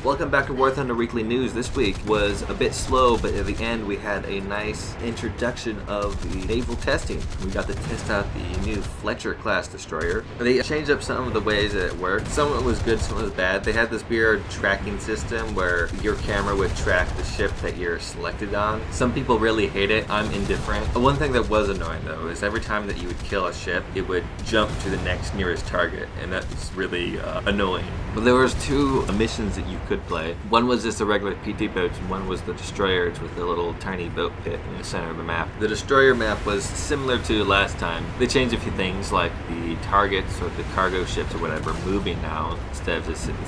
Welcome back to War Thunder Weekly News. This week was a bit slow, but at the end we had a nice introduction of the naval testing. We got to test out the new Fletcher class destroyer. They changed up some of the ways that it worked. Some of it was good, some of it was bad. They had this weird tracking system where your camera would track the ship that you're selected on. Some people really hate it. I'm indifferent. One thing that was annoying though is every time that you would kill a ship, it would jump to the next nearest target, and that's really annoying. But there was two missions that you could play. One was just the regular PT boats, and one was the destroyers with the little tiny boat pit in the center of the map. The destroyer map was similar to last time. They changed a few things, like the targets or the cargo ships or whatever moving now instead of just sitting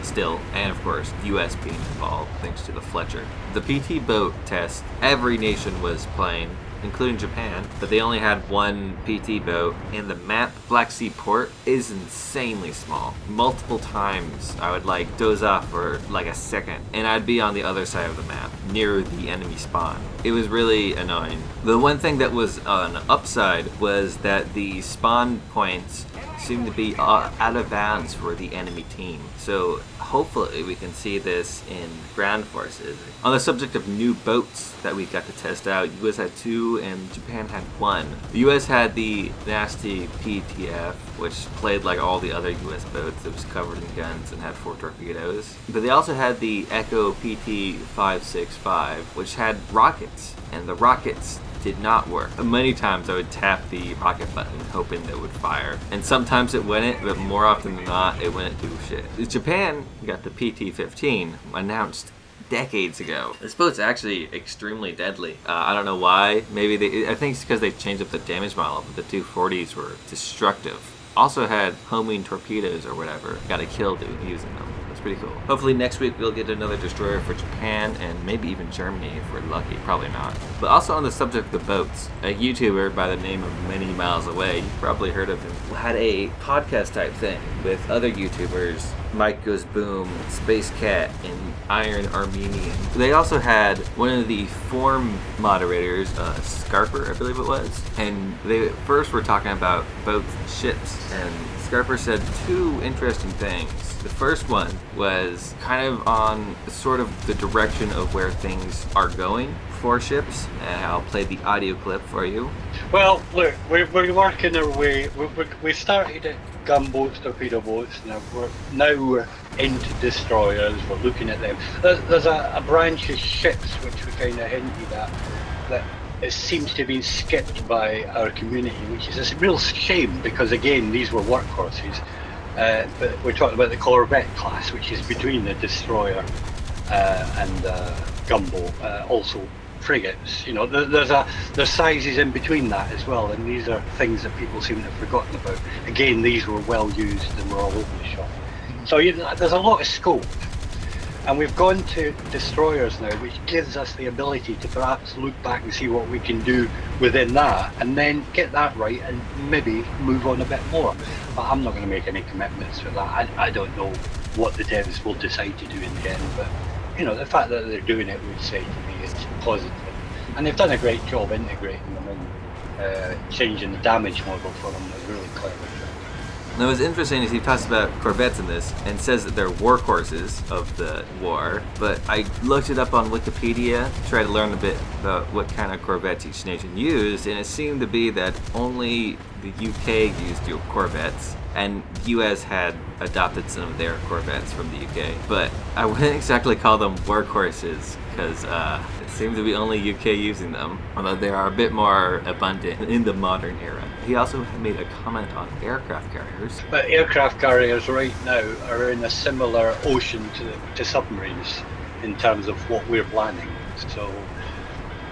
still, and of course US being involved thanks to the Fletcher. The PT boat test, every nation was playing, including Japan, but they only had one PT boat, and the map, Black Sea Port, is insanely small. Multiple times I would doze off for a second, and I'd be on the other side of the map, near the enemy spawn. It was really annoying. The one thing that was an upside was that the spawn points seem to be out of bounds for the enemy team. So hopefully we can see this in ground forces. On the subject of new boats that we got to test out, US had 2 and Japan had 1. The US had the nasty PTF, which played like all the other US boats. It was covered in guns and had 4 torpedoes. But they also had the Echo PT-565, which had rockets, and the rockets did not work. Many times I would tap the rocket button hoping that it would fire, and sometimes it wouldn't, but more often than not it wouldn't do shit. Japan got the PT-15, announced decades ago. This boat's actually extremely deadly. I don't know why. Maybe I think it's because they changed up the damage model, but the 240s were destructive. Also had homing torpedoes or whatever. Got a kill dude using them. That's pretty cool. Hopefully next week we'll get another destroyer for Japan and maybe even Germany if we're lucky. Probably not. But also on the subject of the boats, a YouTuber by the name of Many Miles Away, you probably heard of him, had a podcast type thing with other YouTubers, Mike Goes Boom, Space Cat, and Iron Armenian. They also had one of the forum moderators, Scarper, I believe it was, and they first were talking about both ships, and Scarper said 2 interesting things. The first one was kind of on sort of the direction of where things are going for ships, and I'll play the audio clip for you. Well, look, we're working our way. We started at gunboats, torpedo boats. We're now into destroyers. We're looking at them. There's a branch of ships which we kind of hinted at that it seems to have been skipped by our community, which is a real shame because again these were workhorses. But we're talking about the Corvette class, which is between the destroyer and gunboat, also frigates. You know, there's sizes in between that as well, and these are things that people seem to have forgotten about. Again, these were well used and were all over the shop. So there's a lot of scope, and we've gone to destroyers now, which gives us the ability to perhaps look back and see what we can do within that, and then get that right and maybe move on a bit more. But I'm not going to make any commitments for that. I don't know what the devs will decide to do in the end, but you know, the fact that they're doing it would say to me it's positive. And they've done a great job integrating them and changing the damage model for them. They're really clever. Now what's interesting is he talks about Corvettes in this and says that they're workhorses of the war, but I looked it up on Wikipedia to try to learn a bit about what kind of Corvettes each nation used, and it seemed to be that only the UK used Corvettes, and the US had adopted some of their Corvettes from the UK. But I wouldn't exactly call them workhorses, because it seems to be only UK using them, although they are a bit more abundant in the modern era. He also made a comment on aircraft carriers. But aircraft carriers right now are in a similar ocean to submarines in terms of what we're planning. So,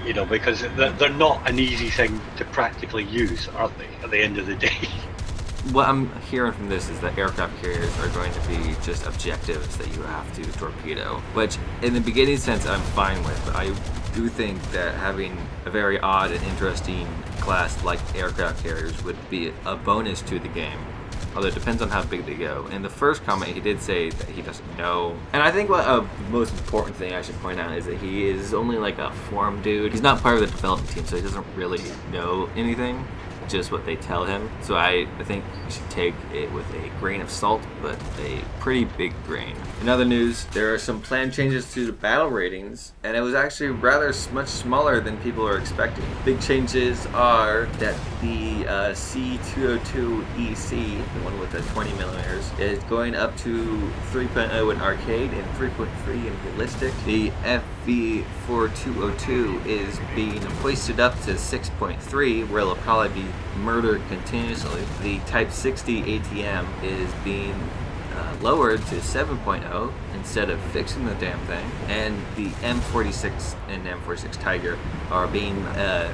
you know, because they're not an easy thing to practically use, are they, at the end of the day? What I'm hearing from this is that aircraft carriers are going to be just objectives that you have to torpedo, which in the beginning sense I'm fine with, but I do think that having a very odd and interesting class like aircraft carriers would be a bonus to the game. Although it depends on how big they go. In the first comment, he did say that he doesn't know. And I think what the most important thing I should point out is that he is only like a forum dude. He's not part of the development team, so he doesn't really know anything. just what they tell him. So I think you should take it with a grain of salt, but a pretty big grain. In other news, there are some planned changes to the battle ratings, and it was actually rather much smaller than people were expecting. Big changes are that the C202EC, the one with the 20 millimeters, is going up to 3.0 in arcade and 3.3 in realistic. The FV4202 is being hoisted up to 6.3, where it'll probably be murdered continuously. The Type 60 ATM is being lowered to 7.0 instead of fixing the damn thing, and the M46 and M46 Tiger are being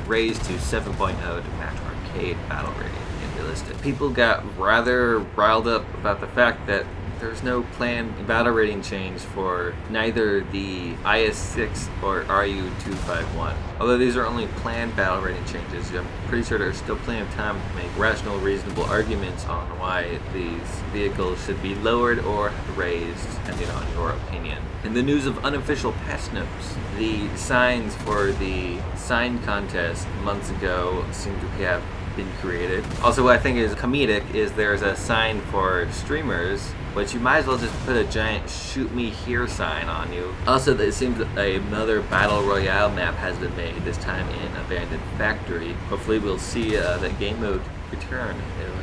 raised to 7.0 to match arcade battle rating in realistic. People got rather riled up about the fact that there's no planned battle rating change for neither the IS-6 or RU-251. Although these are only planned battle rating changes, I'm pretty sure there's still plenty of time to make rational, reasonable arguments on why these vehicles should be lowered or raised, depending on your opinion. In the news of unofficial patch notes, the signs for the sign contest months ago seem to have been created. Also, what I think is comedic is there's a sign for streamers, but you might as well just put a giant "shoot me here" sign on you. Also, it seems that another battle royale map has been made, this time in Abandoned Factory. Hopefully we'll see that game mode return. It was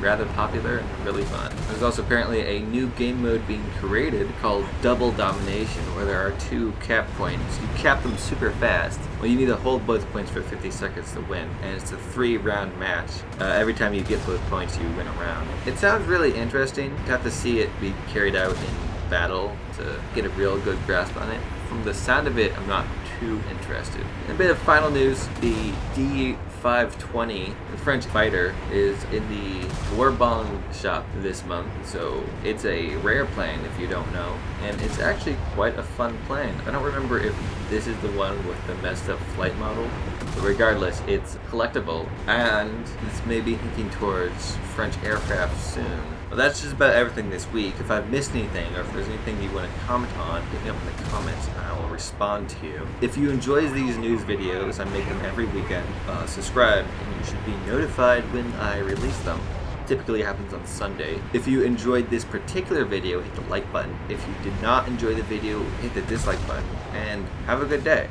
rather popular and really fun. There's also apparently a new game mode being created called Double Domination, where there are 2 cap points. You cap them super fast. Well, you need to hold both points for 50 seconds to win, and it's a 3-round match. Every time you get both points, you win a round. It sounds really interesting. You have to see it be carried out in battle to get a real good grasp on it. From the sound of it, I'm not too interested. A bit of final news, the D520, the French fighter, is in the Warbonds shop this month, so it's a rare plane if you don't know, and it's actually quite a fun plane. I don't remember if this is the one with the messed up flight model, but regardless, it's collectible, and it's maybe hinting towards French aircraft soon. Well, that's just about everything this week. If I've missed anything, or if there's anything you want to comment on, hit me up in the comments and I will respond to you. If you enjoy these news videos, I make them every weekend. Subscribe and you should be notified when I release them. Typically happens on Sunday. If you enjoyed this particular video, hit the like button. If you did not enjoy the video, hit the dislike button. And have a good day.